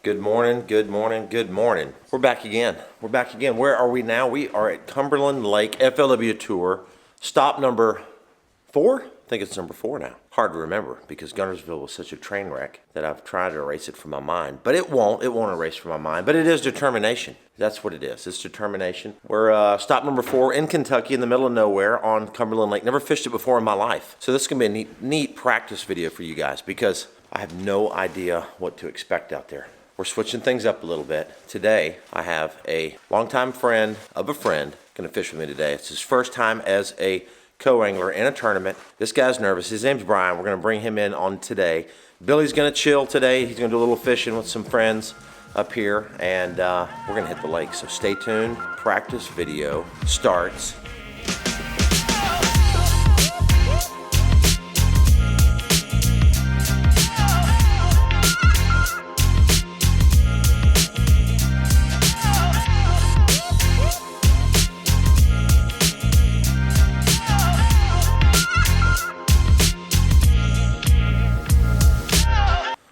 Good morning, good morning, good morning. We're back again. Where are we now? We are at Cumberland Lake FLW Tour. Stop number 4? I think it's number 4 now. Hard to remember because Guntersville was such a train wreck that I've tried to erase it from my mind. But it won't erase from my mind. But it is determination. That's what it is. It's determination. We're stop number 4 in Kentucky in the middle of nowhere on Cumberland Lake. Never fished it before in my life. So this is going to be a neat practice video for you guys because I have no idea what to expect out there. We're switching things up a little bit. Today, I have a longtime friend of a friend going to fish with me today. It's his first time as a co-angler in a tournament. This guy's nervous. His name's Brian. We're going to bring him in on today. Billy's going to chill today. He's going to do a little fishing with some friends up here, and we're going to hit the lake. So stay tuned. Practice video starts.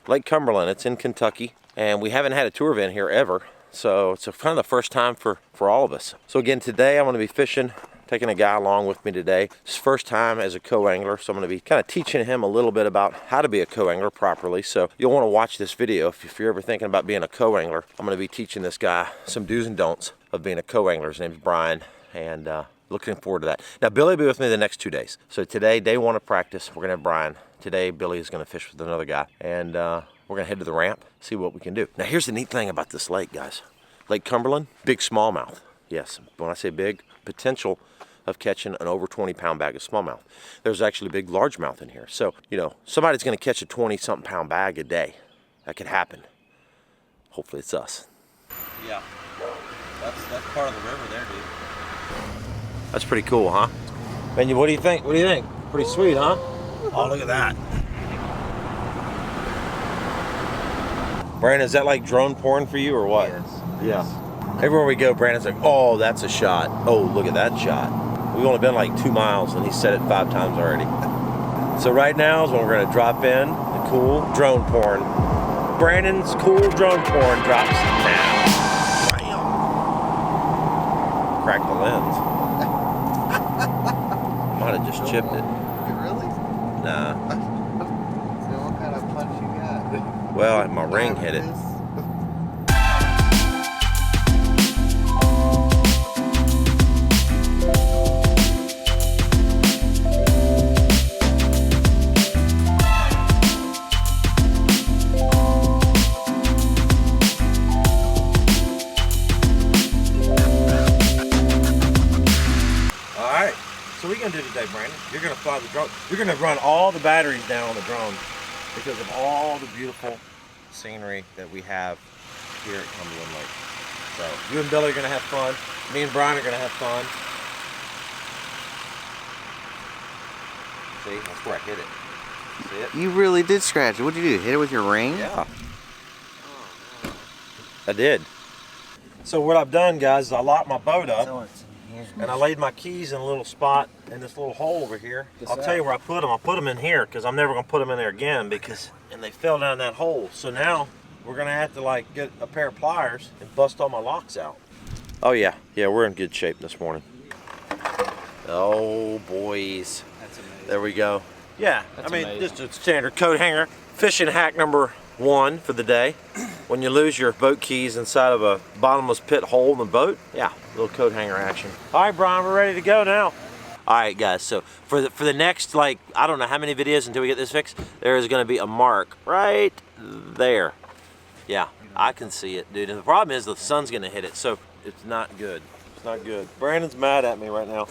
Lake Cumberland, it's in Kentucky, and we haven't had a tour event here ever, so it's kind of the first time for all of us. So again, today I'm going to be fishing, taking a guy along with me today. It's his first time as a co-angler, so I'm going to be kind of teaching him a little bit about how to be a co-angler properly. So you'll want to watch this video if you're ever thinking about being a co-angler. I'm going to be teaching this guy some do's and don'ts of being a co-angler. His name's Brian, and looking forward to that. Now, Billy will be with me the next 2 days. So today, day 1 of practice, we're going to have Brian. Today, Billy is going to fish with another guy, and we're going to head to the ramp, see what we can do. Now, here's the neat thing about this lake, guys. Lake Cumberland, big smallmouth. Yes, when I say big, potential of catching an over 20-pound bag of smallmouth. There's actually a big largemouth in here. So, you know, somebody's going to catch a 20-something pound bag a day. That could happen. Hopefully, it's us. Yeah, that's part of the river there, dude. That's pretty cool, huh? Ben, what do you think? What do you think? Pretty sweet, huh? Oh, look at that. Brandon, is that like drone porn for you or what? Yes. Yeah. Everywhere we go, Brandon's like, oh, that's a shot. Oh, look at that shot. We've only been like 2 miles and he said it 5 times already. So right now is when we're gonna drop in the cool drone porn. Brandon's cool drone porn drops now. Bam. Crack the lens. Might have just chipped it. Really? Nah. So what kind of punch you got? Well, my ring hit it. So what are you going to do today, Brandon? You're going to fly the drone. You're going to run all the batteries down on the drone because of all the beautiful scenery that we have here at Cumberland Lake. So you and Billy are going to have fun. Me and Brian are going to have fun. See, that's where I hit it. See it? You really did scratch it. What did you do? Hit it with your ring? Yeah. I did. So what I've done, guys, is I locked my boat up. And I laid my keys in a little spot in this little hole over here. I'll tell you where I put them. I put them in here because I'm never going to put them in there again and they fell down that hole. So now we're going to have to like get a pair of pliers and bust all my locks out. Oh yeah, we're in good shape this morning. Oh boys. That's amazing. There we go. Yeah, That's I mean, amazing. just a standard coat hanger. Fishing hack number 1 for the day. When you lose your boat keys inside of a bottomless pit hole in the boat, yeah, little coat hanger action. All right, Brian, we're ready to go now. All right, guys, so for the next, like, I don't know how many videos until we get this fixed, there is going to be a mark right there. Yeah, I can see it, dude. And the problem is the sun's going to hit it, so it's not good. It's not good. Brandon's mad at me right now.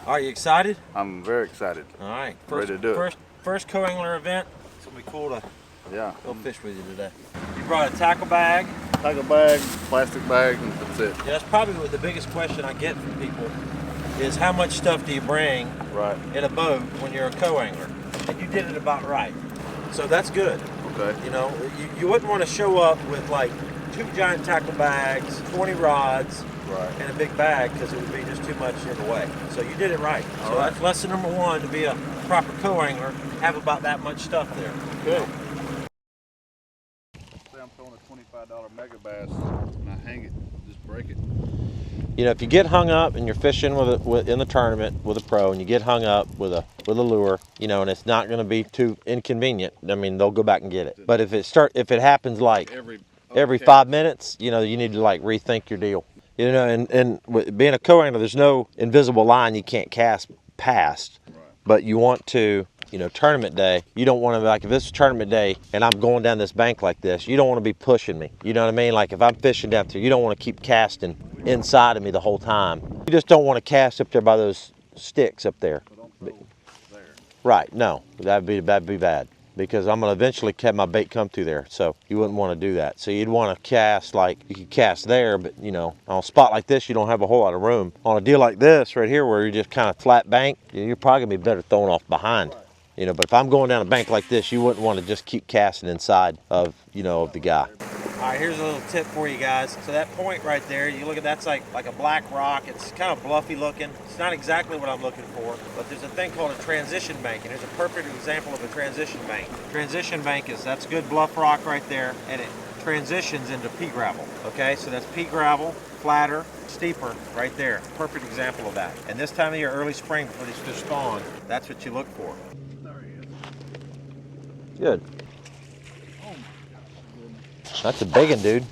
All right, you excited? I'm very excited. All right. Ready to do it. First co-angler event. It's going to be cool to Yeah. go fish with you today. You brought a tackle bag. Tackle bag, plastic bag, and that's it. Yeah, that's probably what the biggest question I get from people is how much stuff do you bring Right. in a boat when you're a co-angler? And you did it about right. So that's good. Okay. You know, you wouldn't want to show up with like 2 giant tackle bags, 20 rods, Right. and a big bag because it would be just too much in the way. So you did it right. So All right. that's lesson number 1 to be a proper co-angler. Have about that much stuff there. Okay. I'm throwing a $25 mega bass and I hang it, just break it. You know, if you get hung up and you're fishing in the tournament with a pro, and you get hung up with a lure, you know, and it's not going to be too inconvenient, I mean, they'll go back and get it. But if it happens like every 5 minutes, you know, you need to like rethink your deal. You know, and being a co-angler, there's no invisible line you can't cast past. Right. But you want to, you know, tournament day, you don't want to, like, if this is tournament day and I'm going down this bank like this, you don't want to be pushing me. You know what I mean? Like, if I'm fishing down through, you don't want to keep casting inside of me the whole time. You just don't want to cast up there by those sticks up there. Right, no, that'd be bad, because I'm gonna eventually have my bait come through there, so you wouldn't want to do that. So you'd want to cast, like, you could cast there, but you know, on a spot like this, you don't have a whole lot of room. On a deal like this right here, where you're just kind of flat bank, you're probably gonna be better throwing off behind. You know, but if I'm going down a bank like this, you wouldn't want to just keep casting inside of, you know, of the guy. All right, here's a little tip for you guys. So that point right there, you look at that's like a black rock. It's kind of bluffy looking. It's not exactly what I'm looking for, but there's a thing called a transition bank, and here's a perfect example of a transition bank. Transition bank that's good bluff rock right there, and it transitions into pea gravel. Okay, so that's pea gravel, flatter, steeper right there. Perfect example of that. And this time of year, early spring, before these fish spawn, that's what you look for. Good. That's a big one, dude.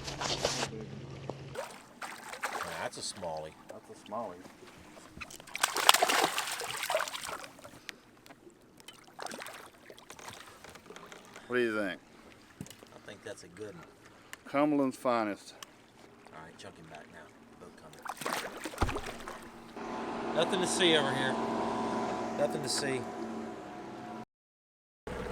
That's a smallie. That's a smallie. What do you think? I think that's a good one. Cumberland's finest. All right, chuck him back now. Boat coming. Nothing to see over here. Nothing to see.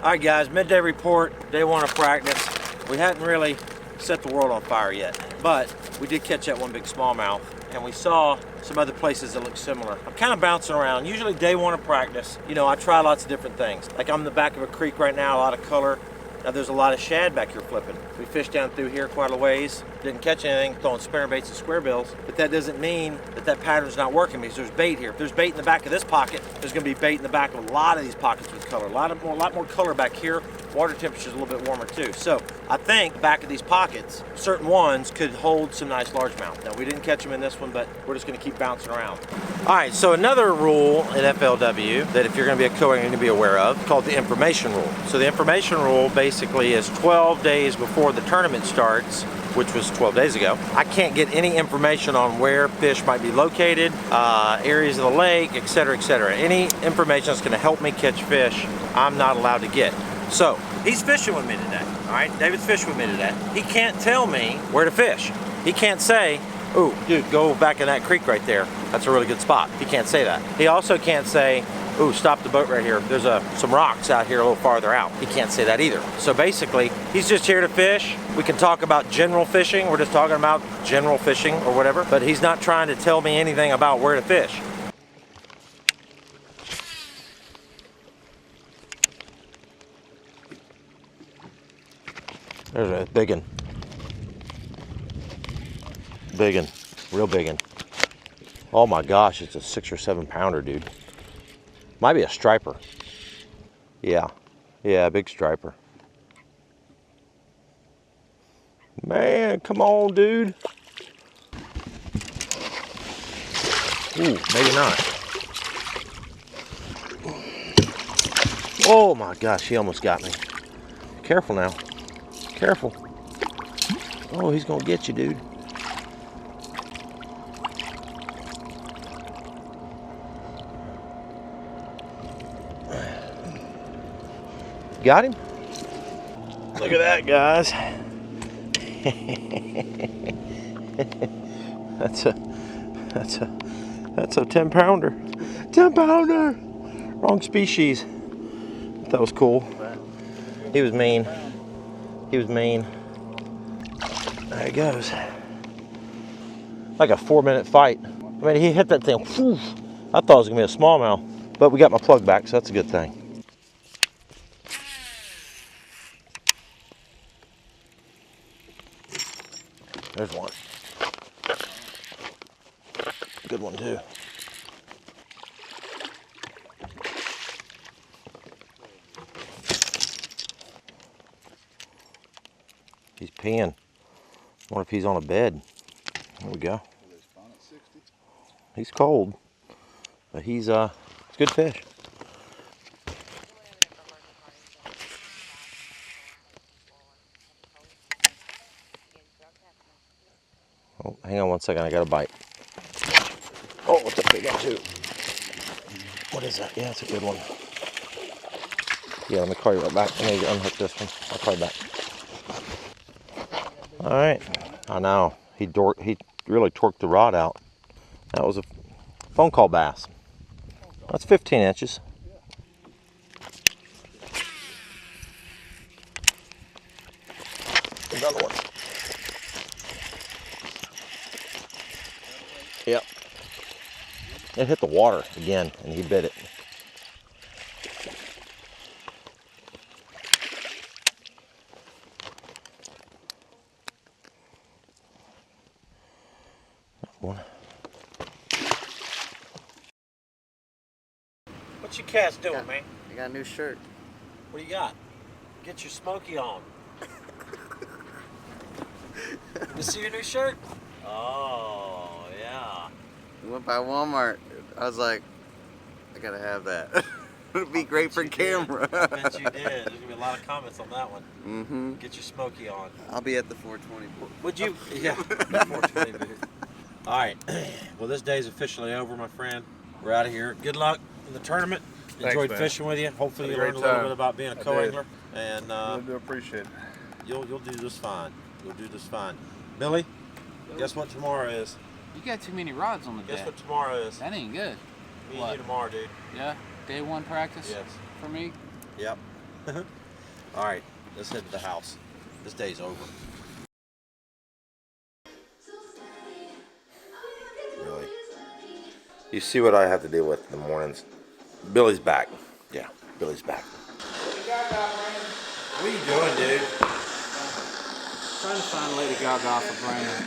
All right, guys, midday report, day one of practice. We hadn't really set the world on fire yet, but we did catch that one big smallmouth, and we saw some other places that look similar. I'm kind of bouncing around. Usually day one of practice, you know, I try lots of different things. Like I'm in the back of a creek right now, a lot of color. Now there's a lot of shad back here flipping. We fished down through here quite a ways. Didn't catch anything, throwing spinner baits and square bills, but that doesn't mean that pattern's not working, because there's bait here. If there's bait in the back of this pocket, there's gonna be bait in the back of a lot of these pockets with color. A lot more color back here. Water temperature's a little bit warmer too. So I think back of these pockets, certain ones could hold some nice largemouth. Now we didn't catch them in this one, but we're just gonna keep bouncing around. All right, so another rule in FLW that if you're gonna be a co-angler, you need to be aware of, called the information rule. So the information rule basically is 12 days before the tournament starts, which was 12 days ago, I can't get any information on where fish might be located, areas of the lake, etc., etc. Any information that's gonna help me catch fish, I'm not allowed to get. So, he's fishing with me today, all right? David's fishing with me today. He can't tell me where to fish. He can't say, ooh, dude, go back in that creek right there. That's a really good spot. He can't say that. He also can't say, ooh, stop the boat right here. There's some rocks out here a little farther out. He can't say that either. So basically, he's just here to fish. We can talk about general fishing. We're just talking about general fishing or whatever, but he's not trying to tell me anything about where to fish. There's a big one. Big one. Real big one. Oh my gosh, it's a 6 or 7 pounder, dude. Might be a striper. Yeah, big striper. Man, come on, dude. Ooh, maybe not. Oh my gosh, he almost got me. Careful now. Careful. Oh, he's gonna get you, dude. Got him? Look at that, guys. That's a 10 pounder. 10 pounder! Wrong species. That was cool. He was mean. He was mean. There he goes. Like a 4-minute fight. I mean, he hit that thing. Whew. I thought it was gonna be a smallmouth, but we got my plug back, so that's a good thing. There's one. Good one too. He's peeing. I wonder if he's on a bed. There we go. He's cold, but he's it's good fish. Oh, hang on one second. I got a bite. Oh, what's a big one too? What is that? Yeah, it's a good one. Yeah, let me call you right back. I need to unhook this one. I'll call you back. All right. I know. He really torqued the rod out. That was a phone call bass. That's 15 inches. Another one. Yep. It hit the water again, and he bit it. One. What you cats doing, man? I got a new shirt. What do you got? Get your smoky on. You see your new shirt? Oh, yeah. We went by Walmart. I was like, I gotta have that. It'd be great for camera. I bet you did. There's gonna be a lot of comments on that one. Mm-hmm. Get your smoky on. I'll be at the 420 booth. Would you? Yeah, 420 booth. All right. Well, this day's officially over, my friend. We're out of here. Good luck in the tournament. Enjoyed fishing with you. Hopefully you learned a little bit about being a co-angler. And I do appreciate it. you'll do this fine. You'll do this fine. Billy, guess what tomorrow is? You got too many rods on the Guess deck. what tomorrow is? That ain't good. Me and What? you tomorrow, dude. Yeah? Day one practice Yes. for me? Yep. All right, let's head to the house. This day's over. Really? You see what I have to deal with in the mornings. Billy's back. Yeah, Billy's back. What are you doing, dude? Trying to find Lady Gaga for Brandon.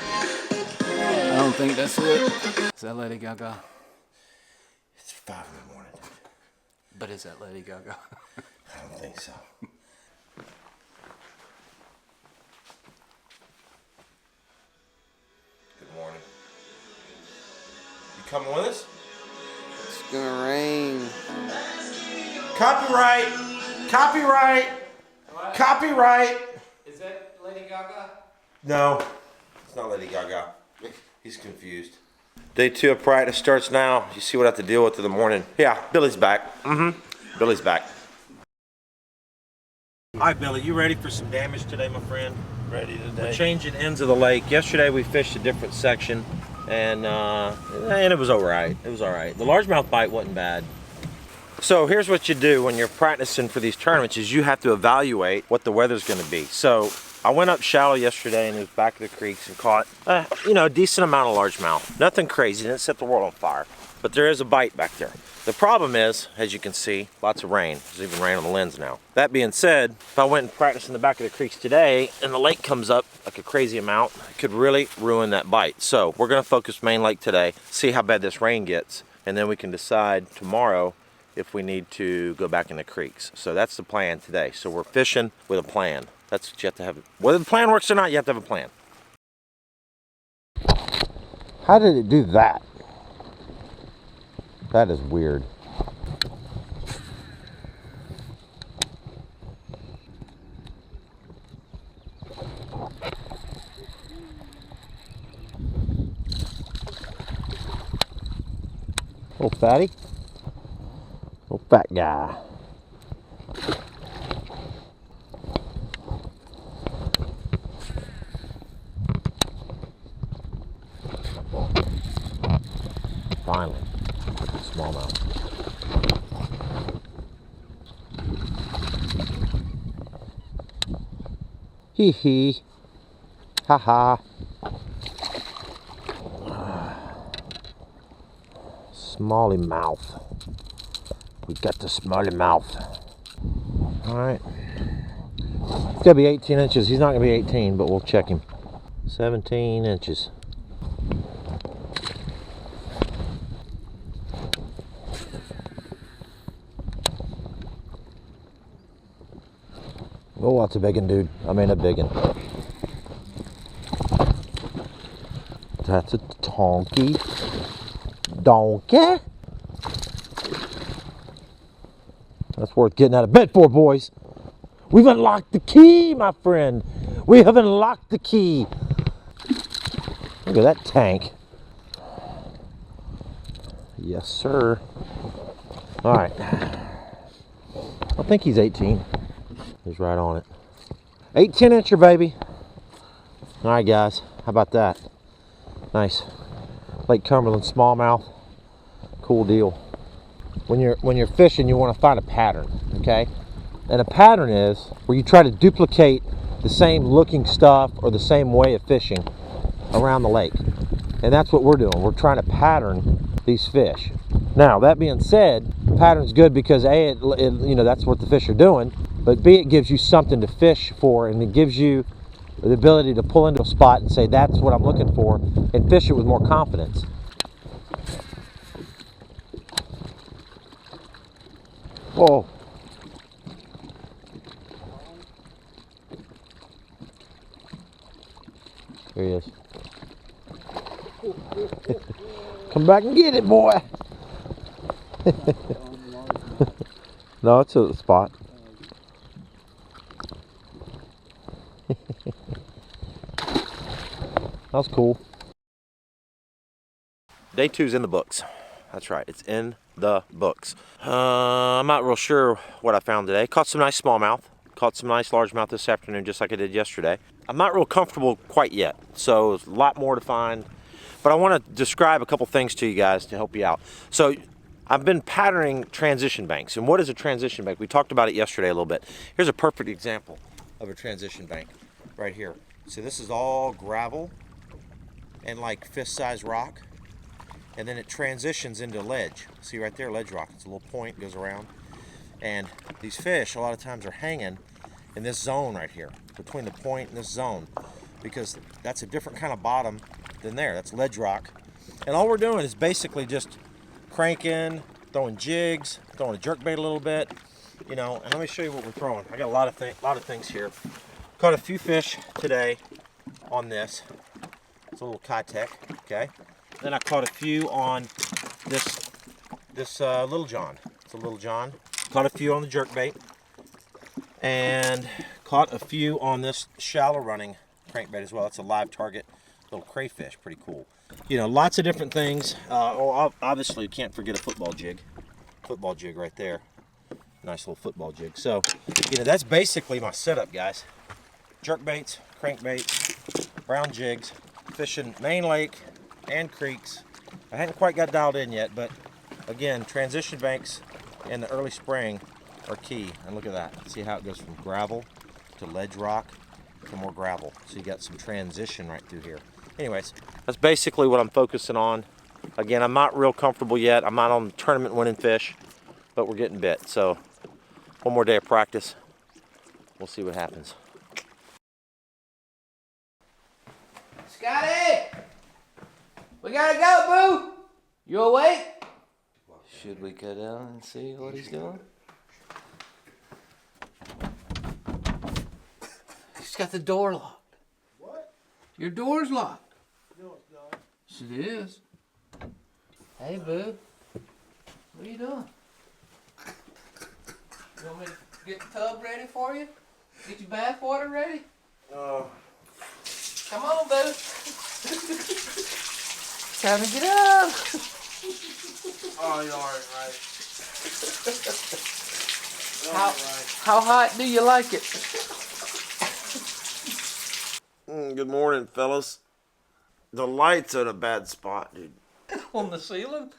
I don't think that's it. Is that Lady Gaga? It's 5 in the morning. But is that Lady Gaga? I don't think so. Good morning. You coming with us? It's gonna rain. Copyright! Copyright! What? Copyright! Is that Lady Gaga? No, it's not Lady Gaga. He's confused. Day 2 of practice starts now. You see what I have to deal with in the morning. Yeah, Billy's back. Billy's back. All right, Billy, you ready for some damage today, my friend? Ready today. We're changing ends of the lake. Yesterday we fished a different section, and it was all right. It was all right. The largemouth bite wasn't bad. So here's what you do when you're practicing for these tournaments: is you have to evaluate what the weather's going to be. So I went up shallow yesterday and it was back of the creeks and caught, a decent amount of largemouth. Nothing crazy, didn't set the world on fire, but there is a bite back there. The problem is, as you can see, lots of rain. There's even rain on the lens now. That being said, if I went and practiced in the back of the creeks today and the lake comes up like a crazy amount, it could really ruin that bite. So we're gonna focus main lake today, see how bad this rain gets, and then we can decide tomorrow if we need to go back in the creeks. So that's the plan today. So we're fishing with a plan. That's what you have to have. Whether the plan works or not, you have to have a plan. How did it do that? That is weird. Little fatty. Little fat guy. Finally, smallmouth. Hee hee. Ha ha. Smally mouth. We got the smally mouth. Alright. It's gonna be 18 inches. He's not gonna be 18, but we'll check him. 17 inches. Oh, that's a big one, dude. I mean, a big one. That's a donkey. Donkey. That's worth getting out of bed for, boys. We've unlocked the key, my friend. We have unlocked the key. Look at that tank. Yes, sir. All right. I think he's 18. He's right on it. 8-10-incher, baby. All right, guys. How about that? Nice. Lake Cumberland smallmouth. Cool deal. When you're fishing, you want to find a pattern, okay? And a pattern is where you try to duplicate the same looking stuff or the same way of fishing around the lake. And that's what we're doing. We're trying to pattern these fish. Now, that being said, pattern's good because A, you know, that's what the fish are doing, but B, it gives you something to fish for, and it gives you the ability to pull into a spot and say, that's what I'm looking for, and fish it with more confidence. Whoa. There he is. Come back and get it, boy. No, it's a spot. That was cool. Day 2's in the books. That's right, it's in the books. I'm not real sure what I found today. Caught some nice smallmouth. Caught some nice largemouth this afternoon, just like I did yesterday. I'm not real comfortable quite yet, so there's a lot more to find. But I want to describe a couple things to you guys to help you out. So I've been patterning transition banks. And what is a transition bank? We talked about it yesterday a little bit. Here's a perfect example of a transition bank right here. So this is all gravel and like fist-sized rock. And then it transitions into ledge. See right there, ledge rock. It's a little point, goes around. And these fish a lot of times are hanging in this zone right here, between the point and this zone, because that's a different kind of bottom than there. That's ledge rock. And all we're doing is basically just cranking, throwing jigs, throwing a jerkbait a little bit, you know. And let me show you what we're throwing. I got a lot of things here. Caught a few fish today on this. It's a little Kitech, okay. Then I caught a few on this Little John. It's a Little John. Caught a few on the jerkbait, and caught a few on this shallow running crankbait as well. It's a live target, little crayfish, pretty cool. You know, lots of different things. Obviously, you can't forget a football jig. Football jig right there. Nice little football jig. So, you know, that's basically my setup, guys. Jerkbaits, crankbaits, brown jigs, fishing Main Lake and creeks. I hadn't quite got dialed in yet, but again, transition banks in the early spring are key. And look at that. See how it goes from gravel to ledge rock to more gravel. So you got some transition right through here. Anyways, that's basically what I'm focusing on. Again, I'm not real comfortable yet. I'm not on tournament winning fish, but we're getting bit. So one more day of practice. We'll see what happens. Scotty! We gotta go, boo! You awake? Should we go down and see what he's doing? He's got the door locked. What? Your door's locked. No, it's not. Yes, it is. Hey, boo. What are you doing? You want me to get the tub ready for you? Get your bath water ready? Come on, boo. Time to get up. Oh, you alright, right? How hot do you like it? Good morning, fellas. The light's at a bad spot, dude. On the ceiling?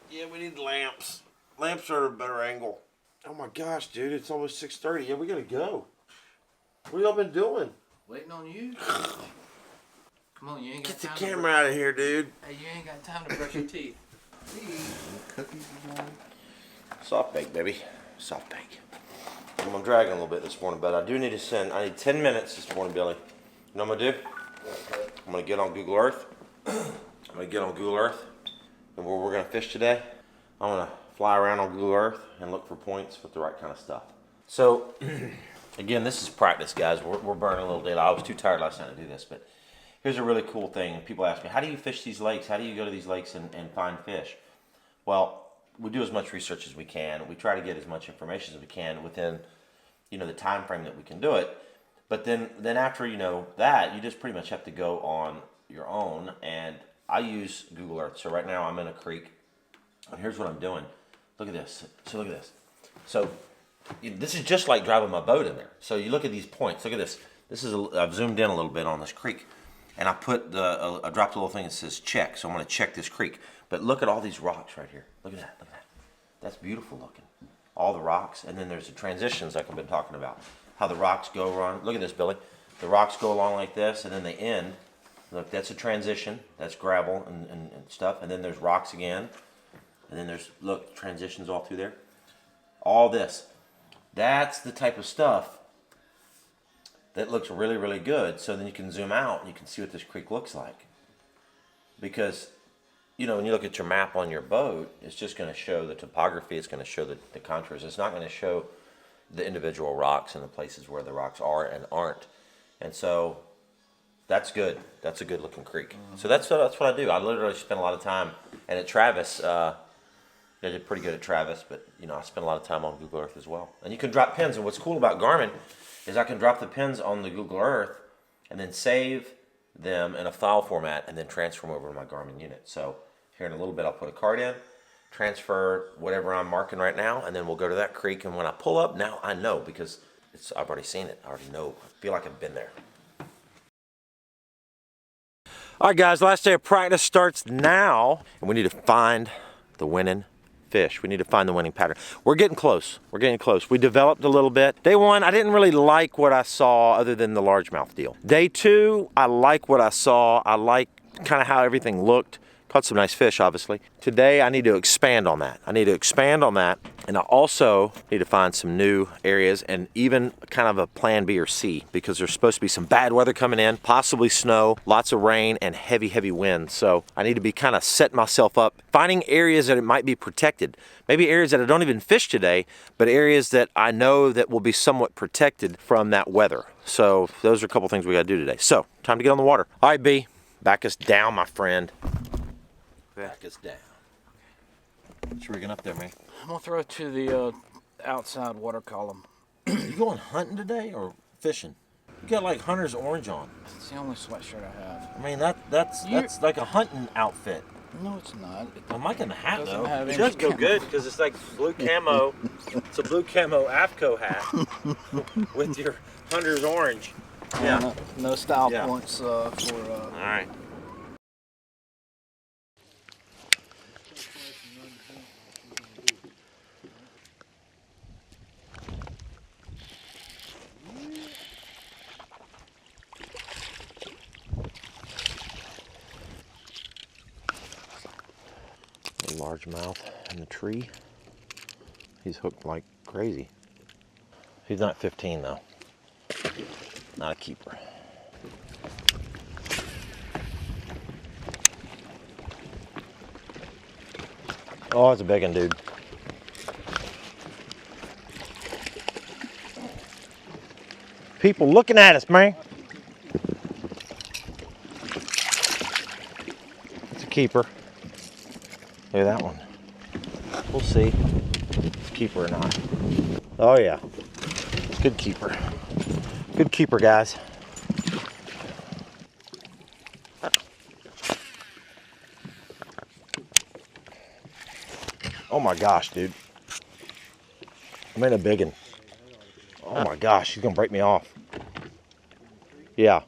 Yeah, we need lamps. Lamps are at a better angle. Oh my gosh, dude, it's almost 6:30. Yeah, we gotta go. What y'all been doing? Waiting on you. Come on, you ain't got Get the time camera out of here, dude. Hey, you ain't got time to brush your teeth. Soft bake, baby. Soft bake. I'm dragging a little bit this morning, but I do need to send. I need 10 minutes this morning, Billy. You know what I'm gonna do? I'm gonna get on Google Earth. And where we're gonna fish today, I'm gonna fly around on Google Earth and look for points with the right kind of stuff. So, again, this is practice, guys. We're burning a little daylight. I was too tired last night to do this, but here's a really cool thing. People ask me, how do you fish these lakes? How do you go to these lakes and find fish? Well, we do as much research as we can. We try to get as much information as we can within, you know, the time frame that we can do it. But then after, you know, that, you just pretty much have to go on your own. And I use Google Earth. So right now I'm in a creek, and here's what I'm doing. Look at this. So look at this. So this is just like driving my boat in there. So you look at these points. Look at this. I've zoomed in a little bit on this creek, and I dropped a little thing that says check. So I'm going to check this creek. But look at all these rocks right here. Look at that. Look at that. That's beautiful looking. All the rocks, and then there's the transitions like I've been talking about. How the rocks go around. Look at this, Billy. The rocks go along like this, and then they end. Look, that's a transition. That's gravel and stuff. And then there's rocks again. And then there's, look, transitions all through there. All this. That's the type of stuff that looks really, really good. So then you can zoom out and you can see what this creek looks like. Because, you know, when you look at your map on your boat, it's just going to show the topography. It's going to show the contours. It's not going to show the individual rocks and the places where the rocks are and aren't. And so that's good. That's a good looking creek. So that's what I do. I literally spend a lot of time. And at Travis, I did pretty good at Travis, but you know, I spend a lot of time on Google Earth as well. And you can drop pins. And what's cool about Garmin is I can drop the pins on the Google Earth and then save them in a file format and then transfer them over to my Garmin unit. So here in a little bit, I'll put a card in, transfer whatever I'm marking right now, and then we'll go to that creek. And when I pull up, now I know because I've already seen it. I already know. I feel like I've been there. All right, guys, last day of practice starts now, and we need to find the winning fish. We need to find the winning pattern. We're getting close. We're getting close. We developed a little bit. Day one, I didn't really like what I saw other than the largemouth deal. Day two, I like what I saw. I like kind of how everything looked. Caught some nice fish, obviously. Today, I need to expand on that. And I also need to find some new areas and even kind of a plan B or C because there's supposed to be some bad weather coming in, possibly snow, lots of rain, and heavy, heavy wind. So I need to be kind of setting myself up, finding areas that it might be protected. Maybe areas that I don't even fish today, but areas that I know that will be somewhat protected from that weather. So those are a couple things we got to do today. So time to get on the water. All right, B, back us down, my friend. Back us down. What's rigging up there, man? I'm gonna throw it to the outside water column. You going hunting today or fishing? You got like hunter's orange on. It's the only sweatshirt I have. I mean that's like a hunting outfit. No, it's not. I'm liking the hat Doesn't though. have It any does go camo. good because it's like blue camo. It's a blue camo AFCO hat with your hunter's orange. Yeah. No style Yeah. points for. All right. Largemouth in the tree. He's hooked like crazy. He's not 15 though. Not a keeper. Oh, it's a big one, dude. People looking at us, man. It's a keeper. Look at that one. We'll see if it's a keeper or not. Oh yeah, good keeper. Good keeper, guys. Oh my gosh, dude. I made a big one. Oh my gosh, he's gonna break me off. Yeah.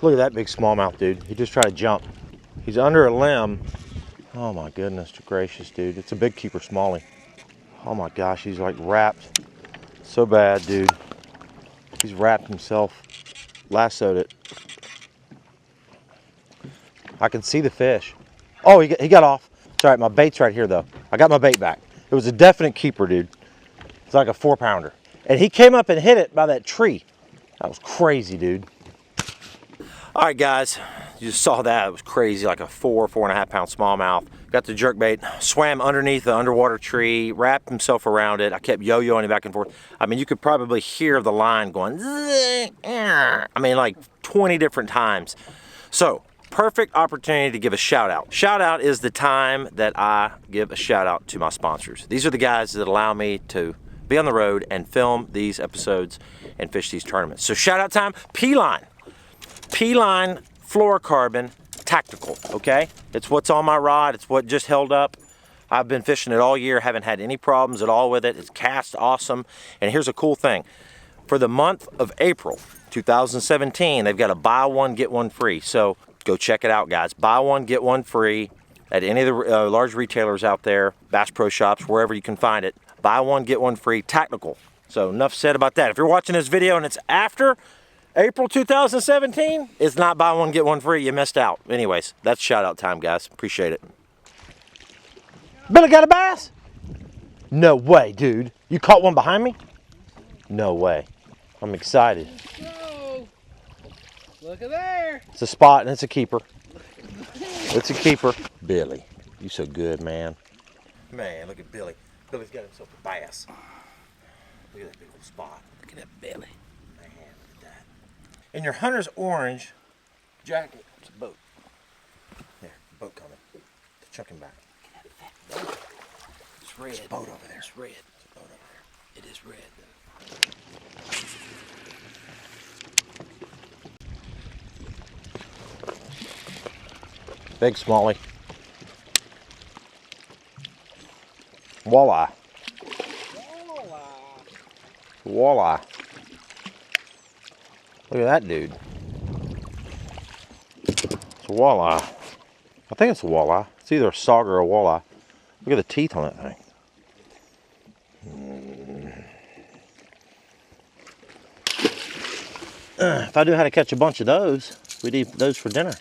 Look at that big smallmouth, dude. He just tried to jump. He's under a limb. Oh my goodness gracious, dude. It's a big keeper smallie. Oh my gosh, he's like wrapped so bad, dude. He's wrapped himself, lassoed it. I can see the fish. Oh, he got off. It's all right, my bait's right here though. I got my bait back. It was a definite keeper, dude. It's like a 4-pounder. And he came up and hit it by that tree. That was crazy, dude. All right, guys, you just saw that. It was crazy, like a 4.5 pound smallmouth. Got the jerkbait, swam underneath the underwater tree, wrapped himself around it. I kept yo-yoing it back and forth. I mean, you could probably hear the line going, I mean, like 20 different times. So, perfect opportunity to give a shout out. Shout out is the time that I give a shout out to my sponsors. These are the guys that allow me to be on the road and film these episodes and fish these tournaments. So shout out time, P-Line. P-Line fluorocarbon tactical, okay? It's what's on my rod, it's what just held up. I've been fishing it all year, haven't had any problems at all with it. It's cast awesome. And here's a cool thing. For the month of April 2017, they've got a buy one, get one free. So go check it out, guys. Buy one, get one free at any of the large retailers out there, Bass Pro Shops, wherever you can find it. Buy one, get one free, tactical. So enough said about that. If you're watching this video and it's after April 2017, it's not buy one, get one free. You missed out. Anyways, that's shout out time, guys. Appreciate it. Billy got a bass? No way, dude. You caught one behind me? No way. I'm excited. Whoa. Look at there. It's a spot and it's a keeper. It's a keeper. Billy, you so good, man. Man, look at Billy. Billy's got himself a bass. Look at that big old spot. Look at that belly. Man, look at that. And your hunter's orange jacket. It's a boat. There, boat coming. Chuck him back. It's red. There's a boat over there. It's red. There's a boat over there. It is red. Big smallie. Walleye. Walleye. Look at that dude. It's a walleye. I think it's a walleye. It's either a sauger or a walleye. Look at the teeth on that thing. If I knew how to catch a bunch of those, we'd eat those for dinner.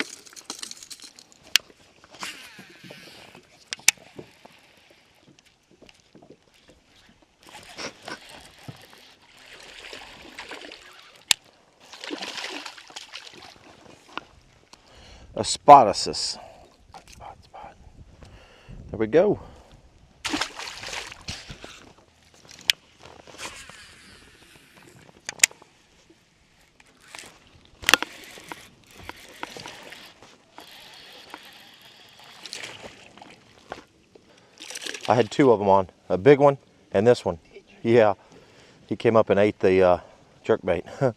A spotasis. Spot. There we go. I had two of them on, a big one and this one. Yeah, he came up and ate the jerkbait. That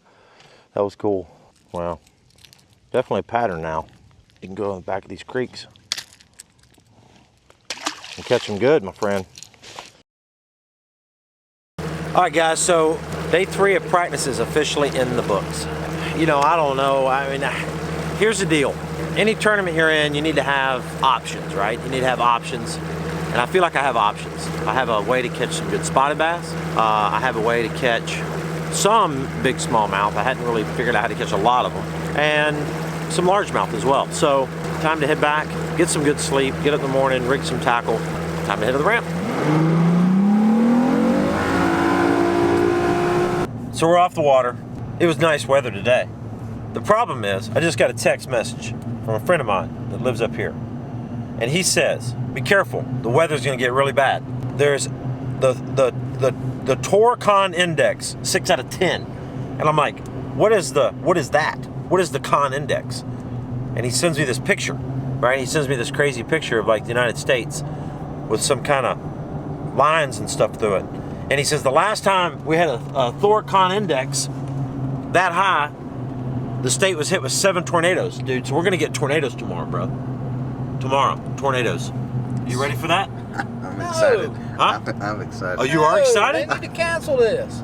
was cool. Wow, definitely a pattern now. You can go in the back of these creeks and catch them good, my friend. All right, guys, so day 3 of practice is officially in the books. You know, I don't know. I mean, here's the deal. Any tournament you're in, you need to have options, right? You need to have options. And I feel like I have options. I have a way to catch some good spotted bass. I have a way to catch some big smallmouth. I hadn't really figured out how to catch a lot of them. And some largemouth as well. So time to head back, get some good sleep, get up in the morning, rig some tackle. Time to head to the ramp. So we're off the water. It was nice weather today. The problem is, I just got a text message from a friend of mine that lives up here. And he says, be careful, the weather's gonna get really bad. There's the Torcon index, 6 out of 10. And I'm like, what is that? What is the con index? And he sends me this picture, right? He sends me this crazy picture of like the United States with some kind of lines and stuff through it. And he says the last time we had a Torcon index that high, the state was hit with 7 tornadoes, dude. So we're gonna get tornadoes tomorrow, bro. Tomorrow, tornadoes. You ready for that? I'm excited. Huh? I'm excited. Oh, you are excited? They need to cancel this.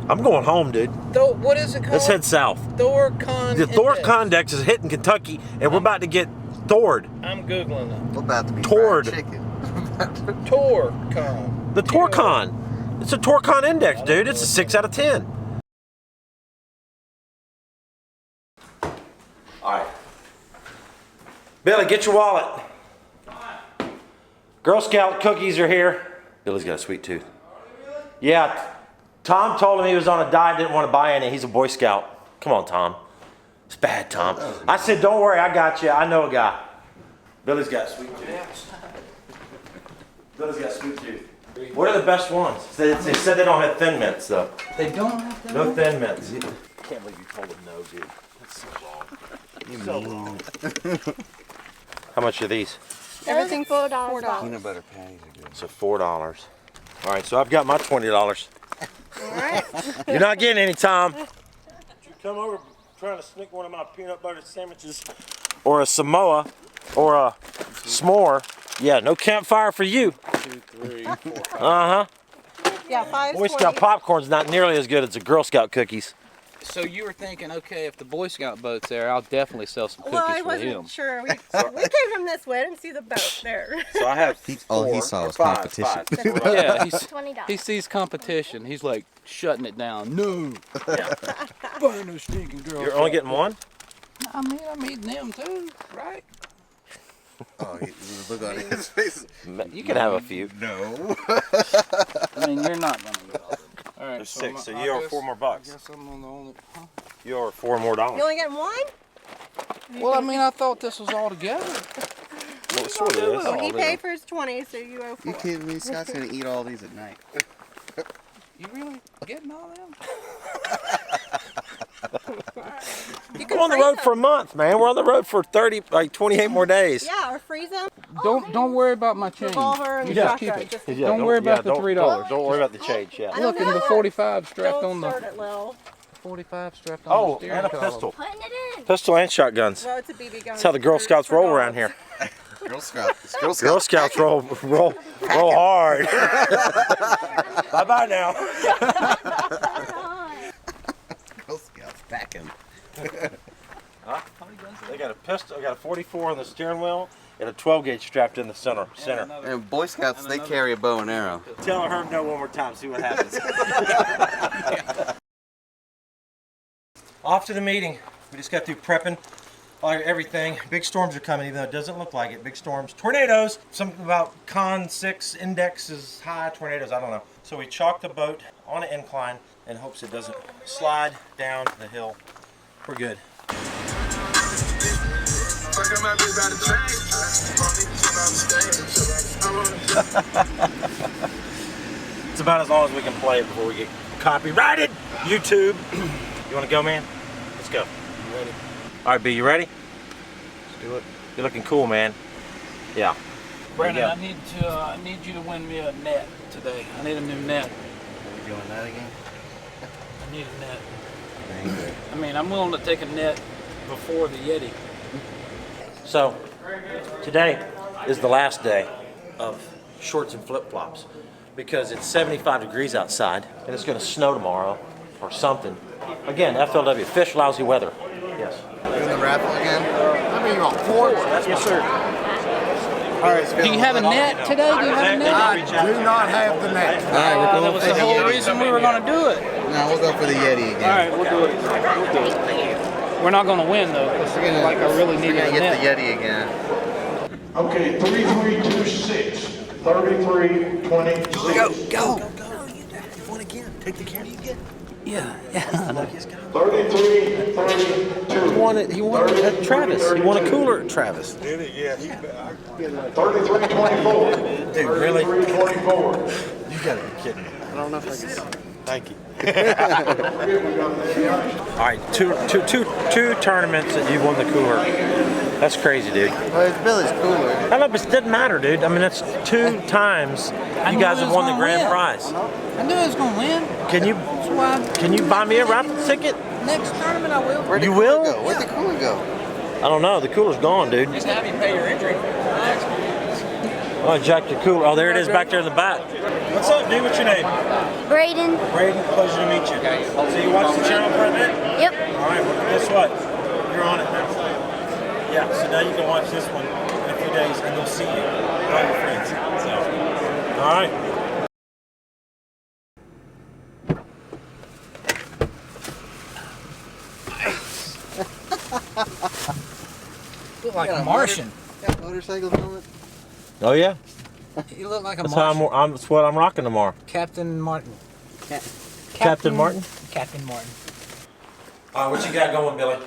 I'm going home, dude. What is it called? Let's head south. Torcon. The Torcon index is hitting Kentucky, and we're about to get thored. I'm Googling it. We're about to be Tord. fried chicken. Torcon. The Torcon. It's a Torcon index, dude. It's a 6 out of 10. All right. Billy, get your wallet. Girl Scout cookies are here. Billy's got a sweet tooth. Yeah, Tom told him he was on a diet, didn't want to buy any. He's a Boy Scout. Come on, Tom. It's bad, Tom. I said, don't worry, I got you. I know a guy. Billy's got a sweet tooth. Billy's got a sweet tooth. What are the best ones? They said they don't have Thin Mints, though. They don't have that. No Thin Mints. can't believe you told him no, dude. That's so wrong. So wrong. How much are these? Everything $4. Peanut butter patties are good. So $4. All right, so I've got my $20. All right. You're not getting any, Tom. Did you come over trying to sneak one of my peanut butter sandwiches or a Samoa or a s'more? Yeah, no campfire for you. 2, 3, 4, 5. Uh-huh. Yeah, 5 Boy Scout popcorn's not nearly as good as the Girl Scout cookies. So you were thinking, okay, if the Boy Scout boat's there, I'll definitely sell some cookies Well, I for wasn't him. sure. We came from this way. I didn't see the boat there. So I have All he four, saw or was five, competition. five. Yeah, $20. he sees competition. He's like shutting it down. No, Yeah. buy no stinking girl. You're only getting one? I mean, I'm eating them too, right? Oh, look on his face. You can have a few. No. I mean, you're not gonna get all of them. All right, There's six, so you owe $4 more. I guess I'm on the only. Huh? You owe $4 more. You only getting one? Well, I mean, I thought this was all together. Well, it sort of is. Well, he paid for his 20, so you owe 4. You kidding me? Scott's gonna eat all these at night. You really getting all them? We're on the road for a month, man. We're on the road for 28 more days. Yeah, or freeze them. Don't worry about my change. Revolver and You the just keep shotgun. it. Just Don't worry about the $3. Don't worry about the change, yeah. I Look, don't and the know. 45 strapped Don't on the start it, Lil. 45 strapped on the Oh, steering and a column. pistol. Putting it in. Pistol and shotguns. Well, it's a BB gun. That's how the Girl Scouts roll around here. Girl Scout. It's Girl Scout. Girl Scouts roll hard. Bye-bye now. Girl Scouts packing. Huh? They got a pistol, I got a 44 on the steering wheel, and a 12 gauge strapped in the center. And Boy Scouts, they carry a bow and arrow. Tell her no one more time, see what happens. Off to the meeting. We just got through prepping everything. Big storms are coming, even though it doesn't look like it. Big storms. Tornadoes. Something about Con 6 index is high. Tornadoes, I don't know. So we chalked the boat on an incline in hopes it doesn't slide down the hill. We're good. It's about as long as we can play it before we get copyrighted. YouTube. You want to go, man? Let's go. You ready? All right, B, you ready? Let's do it. You're looking cool, man. Yeah. Brandon, I need you to win me a net today. I need a new net. Are we doing that again? I need a net. I mean, I'm willing to take a net before the Yeti. So, today is the last day of shorts and flip-flops because it's 75 degrees outside and it's going to snow tomorrow or something. Again, FLW, fish lousy weather. Yes. Doing the raffle again? Yes, sir. All right, Do you have a net today? Do you have a net? Do not have the net. All right, we're That going was for the the whole Yeti. reason we were going to do it. No, we'll go for the Yeti again. All right, we'll do it. We'll do it. We're not going to win though. Cause We're gonna, like I really need we're a gonna get net. the Yeti again. Okay, 3326, 3326. Go. One again. Take the camera. You get. Yeah. 3332. He wanted Travis. He wanted a cooler at Travis. Did it? Yeah. 3324. Dude, really? 3324. You gotta be kidding me. I don't know if I can. Thank you. All right, two tournaments that you won the cooler. That's crazy, dude. Well, it's Billy's cooler. I know, but it doesn't matter, dude. I mean, that's 2 times you guys have won the grand prize. I knew I was going to win. Can you buy me a raffle ticket? Next tournament I will. Where'd the You cooler will? go? Where'd the cooler go? I don't know. The cooler's gone, dude. Just have you pay your entry. Oh, I jacked your cooler. Oh, there it is back there in the back. What's up, dude? What's your name? Braden. Braden. Pleasure to meet you. So you watch the channel for a bit? Yep. All right, well, guess what? You're on it now. Yeah, so now you can watch this one in a few days, and they'll see you. All your friends. So, all right. You look like a Martian. Got motorcycles on it? Oh yeah. You look like a That's how Martian. that's what I'm rocking tomorrow. Captain Martin. Captain Martin. Captain Martin. All right, what you got going, Billy?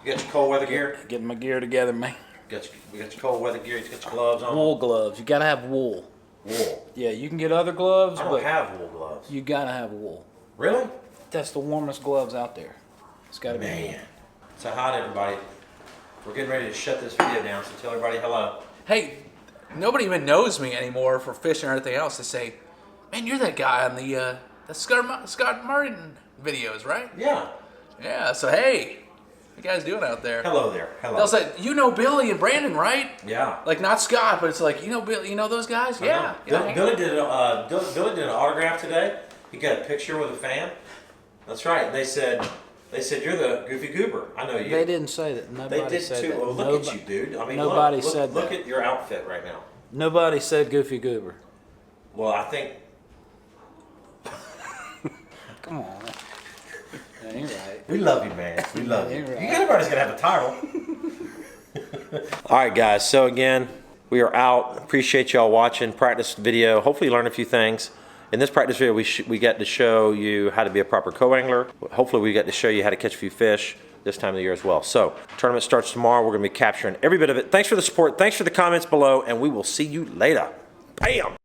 You got your cold weather gear? Getting my gear together, man. We got your cold weather gear. You got your gloves on. Wool gloves. You gotta have wool. Wool. Yeah, you can get other gloves, I don't but have wool gloves. you gotta have wool. Really? That's the warmest gloves out there. It's got to be. Man. So hi everybody. We're getting ready to shut this video down, so tell everybody hello. Hey, nobody even knows me anymore for fishing or anything else. They say, man, you're that guy on the Scott Martin videos, right? Yeah. Yeah, so hey, what you guys doing out there? Hello there. Hello. They'll say, you know Billy and Brandon, right? Yeah. Like, not Scott, but it's like, you know Billy, you know those guys? Yeah. Billy did an autograph today. He got a picture with a fan. That's right. They said you're the Goofy Goober. I know you. They didn't say that. Nobody They did said too. that. Oh, look at you, dude. I mean, nobody look, said look that. at your outfit right now. Nobody said Goofy Goober. Well, I think. Come on. That ain't right. We love you, man. We love you. Right. Everybody's gonna have a title. All right, guys. So again, we are out. Appreciate y'all watching practice video. Hopefully, you learned a few things. In this practice video, we got to show you how to be a proper co-angler. Hopefully, we got to show you how to catch a few fish this time of the year as well. So, tournament starts tomorrow. We're gonna be capturing every bit of it. Thanks for the support. Thanks for the comments below, and we will see you later. Bam.